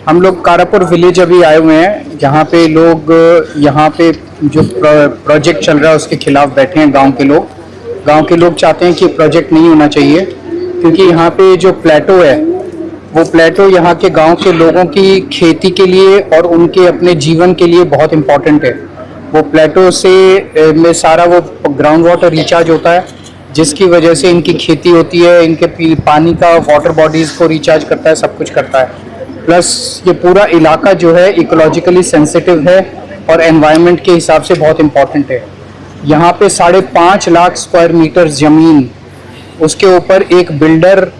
हम लोग कारापुर विलेज अभी आए हुए हैं। यहाँ पे जो प्रोजेक्ट चल रहा है उसके खिलाफ बैठे हैं। गांव के लोग चाहते हैं कि प्रोजेक्ट नहीं होना चाहिए, क्योंकि यहाँ पे जो प्लेटो है वो प्लेटो यहाँ के गांव के लोगों की खेती के लिए और उनके अपने जीवन के लिए बहुत इम्पोर्टेंट है। वो प्लेटो से में सारा वो ग्राउंड वाटर रिचार्ज होता है, जिसकी वजह से इनकी खेती होती है, इनके पानी का वाटर बॉडीज को रिचार्ज करता है, सब कुछ करता है। प्लस ये पूरा इलाका जो है इकोलॉजिकली सेंसिटिव है और एनवायरनमेंट के हिसाब से बहुत इम्पोर्टेंट है। यहाँ पे 5.5 लाख स्क्वायर मीटर ज़मीन, उसके ऊपर एक बिल्डर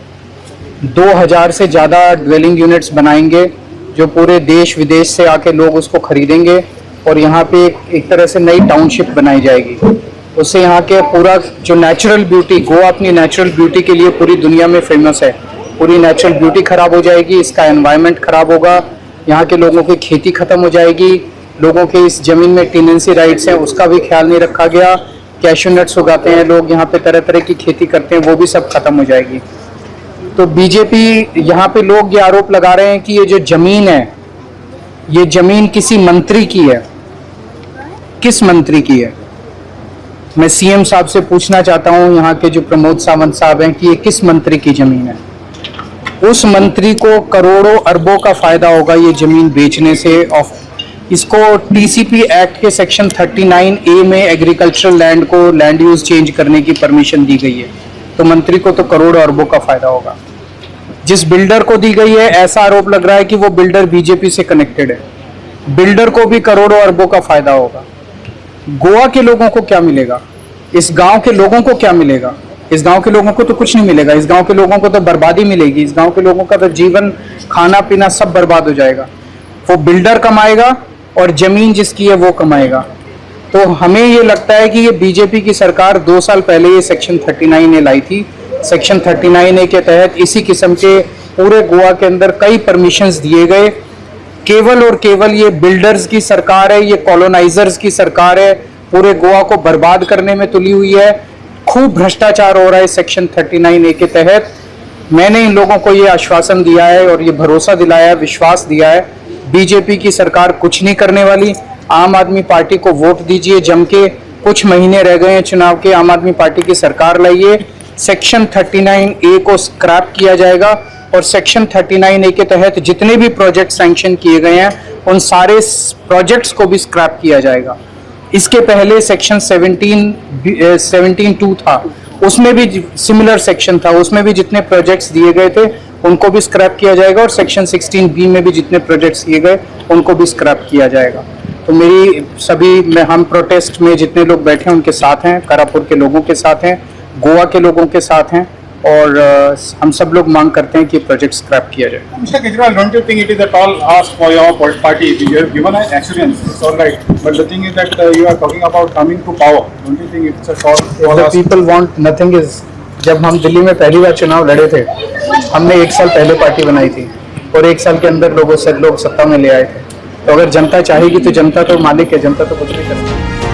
2000 से ज़्यादा ड्वेलिंग यूनिट्स बनाएंगे, जो पूरे देश विदेश से आके लोग उसको खरीदेंगे और यहाँ पे एक तरह से नई टाउनशिप बनाई जाएगी। उससे यहाँ के पूरा जो नेचुरल ब्यूटी, गोवा अपनी नेचुरल ब्यूटी के लिए पूरी दुनिया में फेमस है, पूरी नेचुरल ब्यूटी खराब हो जाएगी, इसका एनवायरनमेंट खराब होगा, यहाँ के लोगों की खेती खत्म हो जाएगी, लोगों के इस जमीन में टेनेंसी राइट्स हैं उसका भी ख्याल नहीं रखा गया, कैशू नट्स उगाते हैं लोग, यहाँ पे तरह तरह की खेती करते हैं, वो भी सब खत्म हो जाएगी। तो बीजेपी यहाँ पे लोग ये आरोप लगा रहे हैं कि ये जो जमीन है ये जमीन किसी मंत्री की है। किस मंत्री की है? मैं सीएम साहब से पूछना चाहता हूँ, यहाँ के जो प्रमोद सावंत साहब हैं, कि ये किस मंत्री की जमीन है? उस मंत्री को करोड़ों अरबों का फायदा होगा ये जमीन बेचने से। इसको टीसीपी एक्ट के सेक्शन 39A में एग्रीकल्चरल लैंड को लैंड यूज चेंज करने की परमिशन दी गई है, तो मंत्री को तो करोड़ों अरबों का फायदा होगा। जिस बिल्डर को दी गई है, ऐसा आरोप लग रहा है कि वो बिल्डर बीजेपी से कनेक्टेड है, बिल्डर को भी करोड़ों अरबों का फायदा होगा। गोवा के लोगों को क्या मिलेगा? इस गांव के लोगों को क्या मिलेगा? इस गांव के लोगों को तो कुछ नहीं मिलेगा। इस गांव के लोगों को तो बर्बादी मिलेगी। इस गांव के लोगों का तो जीवन, खाना पीना सब बर्बाद हो जाएगा। वो बिल्डर कमाएगा और जमीन जिसकी है वो कमाएगा। तो हमें ये लगता है कि ये बीजेपी की सरकार 2 साल पहले ये सेक्शन 39A लाई थी। सेक्शन 39A के तहत इसी किस्म के पूरे गोवा के अंदर कई परमिशंस दिए गए। केवल और केवल ये बिल्डर्स की सरकार है, ये कॉलोनाइजर्स की सरकार है, पूरे गोवा को बर्बाद करने में तुली हुई है। खूब भ्रष्टाचार हो रहा है सेक्शन 39A के तहत। मैंने इन लोगों को ये आश्वासन दिया है और ये भरोसा दिलाया है, विश्वास दिया है, बीजेपी की सरकार कुछ नहीं करने वाली। आम आदमी पार्टी को वोट दीजिए जम के, कुछ महीने रह गए हैं चुनाव के, आम आदमी पार्टी की सरकार लाइए। सेक्शन 39A को स्क्रैप किया जाएगा और सेक्शन 39A के तहत जितने भी प्रोजेक्ट सैंक्शन किए गए हैं उन सारे प्रोजेक्ट्स को भी स्क्रैप किया जाएगा। इसके पहले सेक्शन 17(2) था, उसमें भी सिमिलर सेक्शन था, उसमें भी जितने प्रोजेक्ट्स दिए गए थे उनको भी स्क्रैप किया जाएगा और सेक्शन 16B में भी जितने प्रोजेक्ट्स दिए गए उनको भी स्क्रैप किया जाएगा। तो हम प्रोटेस्ट में जितने लोग बैठे हैं उनके साथ हैं, कारापुर के लोगों के साथ हैं, गोवा के लोगों के साथ हैं और हम सब लोग मांग करते हैं कि प्रोजेक्ट स्क्रैप किया जाए। Mr. Kejriwal, don't you think it is a tall ask for your party? You have given an assurance, it's all right. But the thing is that you are talking about coming to power. Don't you think it's a tall ask? People want nothing is, जब हम दिल्ली में पहली बार चुनाव लड़े थे, हमने 1 साल पहले पार्टी बनाई थी और 1 साल के अंदर लोग सत्ता में ले आए थे। तो अगर जनता चाहेगी तो जनता तो मालिक है, जनता तो कुछ नहीं कर सकती।